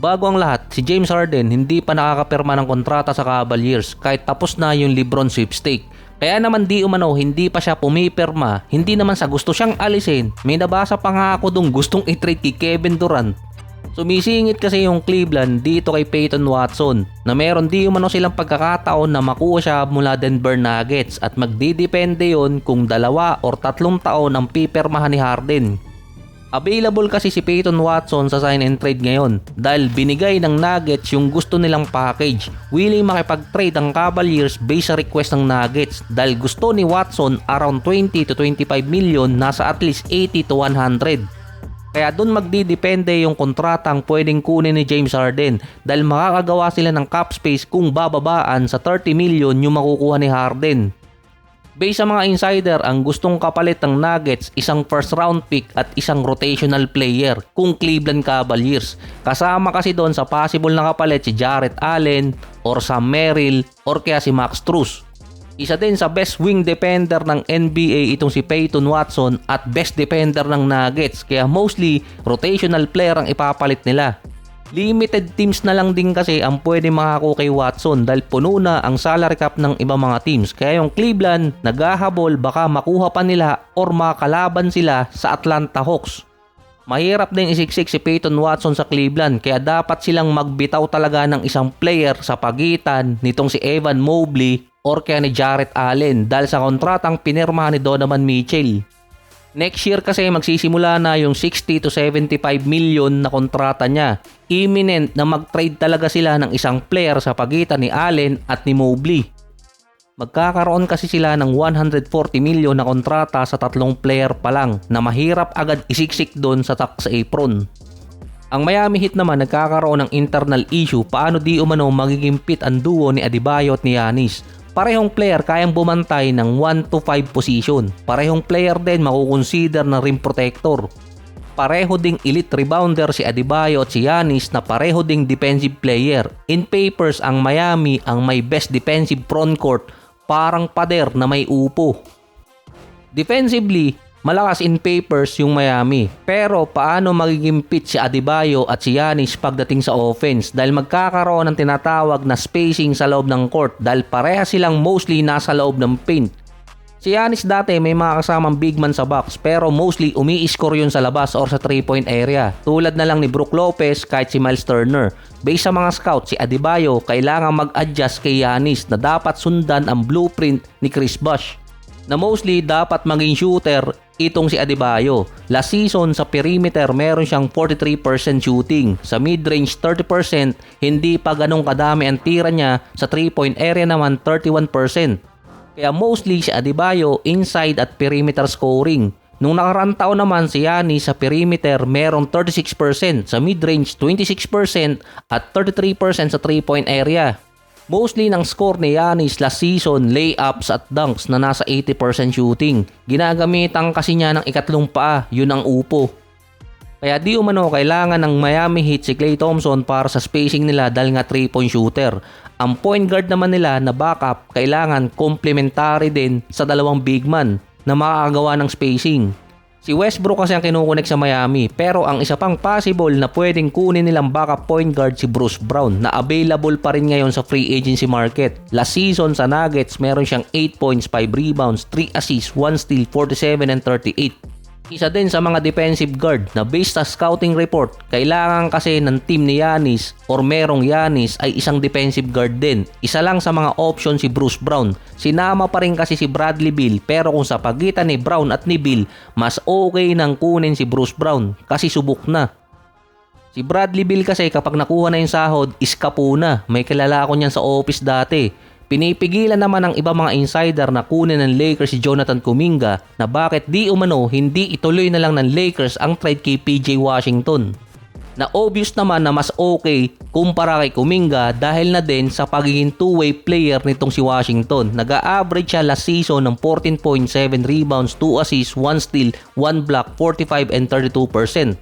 Bago ang lahat, si James Harden hindi pa nakakapirma ng kontrata sa Cavaliers kahit tapos na yung LeBron sweepstake. Kaya naman di umano hindi pa siya pumipirma, hindi naman sa gusto siyang alisin. May nabasa pa nga ako dong gustong i-trade kay Kevin Durant. Sumisingit kasi yung Cleveland dito kay Peyton Watson na meron di umano silang pagkakataon na makuha siya mula Denver Nuggets at magdidepende yon kung 2 or 3 taon ang pipirmahan ni Harden. Available kasi si Peyton Watson sa sign and trade ngayon dahil binigay ng Nuggets yung gusto nilang package. Willing makipag-trade ang Cavaliers based sa request ng Nuggets dahil gusto ni Watson around 20 to 25 million nasa at least 80 to 100. Kaya dun magdidepende yung kontratang pwedeng kunin ni James Harden dahil makakagawa sila ng cap space kung bababaan sa 30 million yung makukuha ni Harden. Based sa mga insider, ang gustong kapalit ng Nuggets isang first round pick at isang rotational player kung Cleveland Cavaliers. Kasama kasi doon sa possible na kapalit si Jarrett Allen or Sam Merrill or kaya si Max Strus. Isa din sa best wing defender ng NBA itong si Peyton Watson at best defender ng Nuggets kaya mostly rotational player ang ipapalit nila. Limited teams na lang din kasi ang pwede makako kay Watson dahil puno na ang salary cap ng ibang mga teams kaya yung Cleveland naghahabol baka makuha pa nila or makalaban sila sa Atlanta Hawks. Mahirap din isiksik si Peyton Watson sa Cleveland kaya dapat silang magbitaw talaga ng isang player sa pagitan nitong si Evan Mobley or kaya ni Jarrett Allen dahil sa kontratang pinirmahan ni Donovan Mitchell. Next year kasi magsisimula na yung 60 to 75 million na kontrata niya. Imminent na mag-trade talaga sila ng isang player sa pagitan ni Allen at ni Mobley. Magkakaroon kasi sila ng 140 million na kontrata sa 3 player pa lang na mahirap agad isiksik doon sa tax apron. Ang Miami Heat naman nagkakaroon ng internal issue paano di umano magiging fit ang duo ni Adebayo at ni Giannis. Parehong player kayang bumantay ng 1 to 5 position. Parehong player din makukonsider na rim protector. Pareho ding elite rebounder si Adebayo at si Giannis na pareho ding defensive player. In papers ang Miami ang may best defensive frontcourt, parang pader na may upo. Defensively, malakas in papers yung Miami. Pero paano magiging fit si Adebayo at si Giannis pagdating sa offense dahil magkakaroon ng tinatawag na spacing sa loob ng court dahil pareha silang mostly nasa loob ng paint. Si Giannis dati may mga kasamang big man sa box pero mostly umi-score yun sa labas or sa 3-point area. Tulad na lang ni Brook Lopez kahit si Miles Turner. Based sa mga scout, si Adebayo kailangan mag-adjust kay Giannis na dapat sundan ang blueprint ni Chris Bosh na mostly dapat maging shooter itong si Adebayo. Last season sa perimeter meron siyang 43% shooting. Sa mid-range 30%, hindi pa ganong kadami ang tira niya. Sa 3-point area naman 31%. Kaya mostly si Adebayo inside at perimeter scoring. Nung nakaraang taon naman si Giannis sa perimeter merong 36%, sa mid-range 26% at 33% sa 3-point area. Mostly ng score ni Giannis last season, layups at dunks na nasa 80% shooting. Ginagamitan kasi niya ng ikatlong paa, yun ang upo. Kaya di umano kailangan ng Miami Heat si Klay Thompson para sa spacing nila dahil nga 3-point shooter. Ang point guard naman nila na backup kailangan complementary din sa dalawang big man na makakagawa ng spacing. Si Westbrook kasi ang kinukunik sa Miami pero ang isa pang possible na pwedeng kunin nilang backup point guard si Bruce Brown na available pa rin ngayon sa free agency market. Last season sa Nuggets meron siyang 8 points, 5 rebounds, 3 assists, 1 steal, 47 and 38. Isa din sa mga defensive guard na based sa scouting report, kailangan kasi ng team ni Giannis or merong Giannis ay isang defensive guard din. Isa lang sa mga option si Bruce Brown. Sinama pa rin kasi si Bradley Beal pero kung sa pagitan ni Brown at ni Beal, mas okay nang kunin si Bruce Brown kasi subok na. Si Bradley Beal kasi kapag nakuha na yung sahod, iskapo na. May kilala ako niyan sa office dati. Pinipigilan naman ng iba mga insider na kunin ng Lakers si Jonathan Kuminga na bakit di umano hindi ituloy na lang ng Lakers ang trade kay PJ Washington. Na obvious naman na mas okay kumpara kay Kuminga dahil na din sa pagiging two-way player nitong si Washington. Nag-a-average siya last season ng 14.7 rebounds, 2 assists, 1 steal, 1 block, 45 and 32%.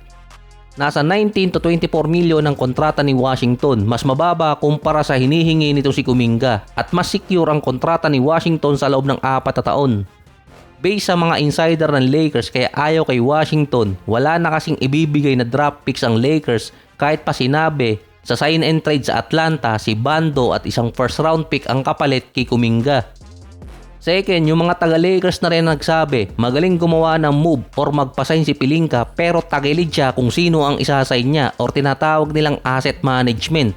Nasa 19 to 24 million ang kontrata ni Washington, mas mababa kumpara sa hinihingi nito si Kuminga at mas secure ang kontrata ni Washington sa loob ng 4 na taon. Based sa mga insider ng Lakers kaya ayaw kay Washington, wala na kasing ibibigay na draft picks ang Lakers kahit pa sinabi Sa sign and trade sa Atlanta, si Bando at isang first round pick ang kapalit kay Kuminga. Second, yung mga taga-Lakers na rin nagsabi, magaling gumawa ng move or magpasign si Pelinka pero tagilid siya kung sino ang isasign niya or tinatawag nilang asset management.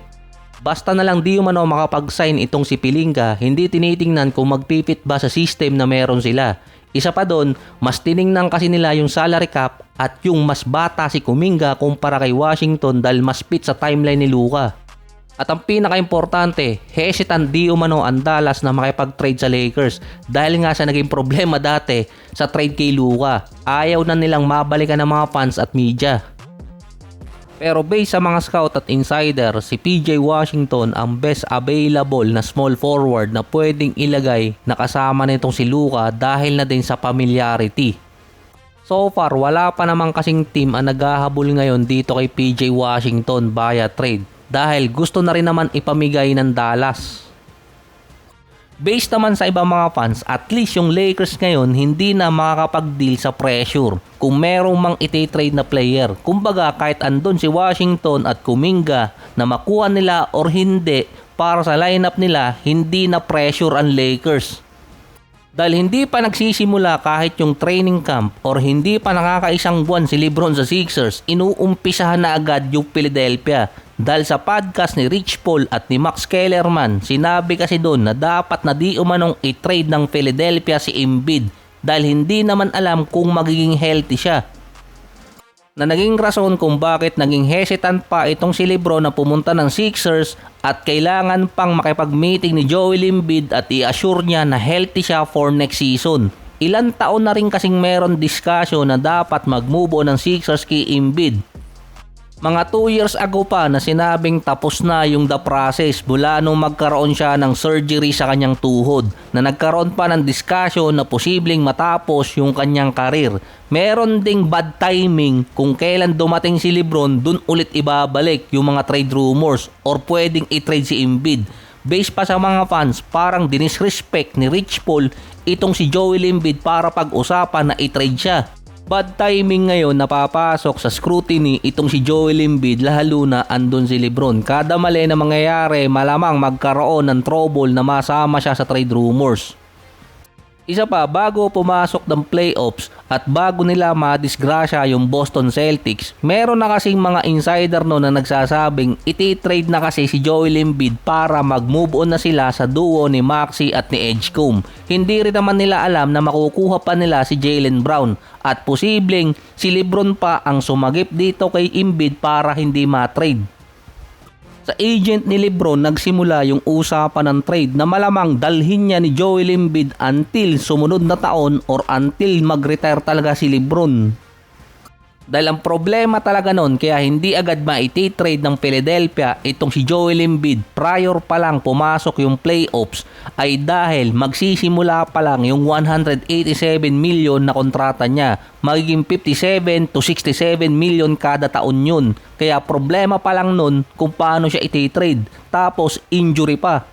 Basta na lang di umano makapag-sign itong si Pelinka, hindi tinitingnan kung magpipit ba sa system na meron sila. Isa pa doon, mas tiningnan kasi nila yung salary cap at yung mas bata si Kuminga kumpara kay Washington dahil mas fit sa timeline ni Luka. At ang pinaka-importante, hesitant di umano ang Dallas na makipag-trade sa Lakers dahil nga sa naging problema dati sa trade kay Luka. Ayaw na nilang mabalikan ng mga fans at media. Pero based sa mga scout at insider, si PJ Washington ang best available na small forward na pwedeng ilagay na kasama nitong si Luka dahil na din sa familiarity. So far, wala pa naman kasing team ang naghahabol ngayon dito kay PJ Washington via trade dahil gusto na rin naman ipamigay ng Dallas. Based naman sa ibang mga fans, at least yung Lakers ngayon hindi na makakapag-deal sa pressure kung merong mang iti-trade na player. Kumbaga kahit andun si Washington at Kuminga na makuha nila or hindi para sa lineup nila, hindi na pressure ang Lakers. Dahil hindi pa nagsisimula kahit yung training camp or hindi pa nakakaisang buwan si LeBron sa Sixers, inuumpisahan na agad yung Philadelphia. Dahil sa podcast ni Rich Paul at ni Max Kellerman, sinabi kasi doon na dapat na di umanong i-trade ng Philadelphia si Embiid dahil hindi naman alam kung magiging healthy siya. Na naging rason kung bakit naging hesitant pa itong si LeBron na pumunta ng Sixers at kailangan pang makipag-meeting ni Joel Embiid at i-assure niya na healthy siya for next season. Ilang taon na rin kasing meron discussion na dapat mag-move on ng Sixers kay Embiid. Mga 2 years ago pa na sinabing tapos na yung the process mula nung magkaroon siya ng surgery sa kanyang tuhod na nagkaroon pa ng discussion na posibleng matapos yung kanyang karir. Meron ding bad timing kung kailan dumating si LeBron dun ulit ibabalik yung mga trade rumors or pwedeng i-trade si Embiid. Based pa sa mga fans, parang dinisrespect ni Rich Paul itong si Joel Embiid para pag-usapan na i-trade siya. Bad timing ngayon napapasok sa scrutiny itong si Joel Embiid lalo na andun si LeBron. Kada mali na mangyayari malamang magkaroon ng trouble na masama siya sa trade rumors. Isa pa, bago pumasok ng playoffs at bago nila madisgrasya yung Boston Celtics, meron na kasing mga insider no na nagsasabing iti-trade na kasi si Joel Embiid para mag-move on na sila sa duo ni Maxey at ni Edgecombe. Hindi rin naman nila alam na makukuha pa nila si Jaylen Brown at posibleng si LeBron pa ang sumagip dito kay Embiid para hindi ma-trade. Sa agent ni LeBron nagsimula yung usapan ng trade na malamang dalhin niya ni Joel Embiid until sumunod na taon or until mag-retire talaga si LeBron. Dahil ang problema talaga nun kaya hindi agad maiti-trade ng Philadelphia itong si Joel Embiid prior pa lang pumasok yung playoffs ay dahil magsisimula pa lang yung 187 million na kontrata niya. Magiging 57 to 67 million kada taon yun. Kaya problema pa lang nun kung paano siya iti-trade. Tapos injury pa.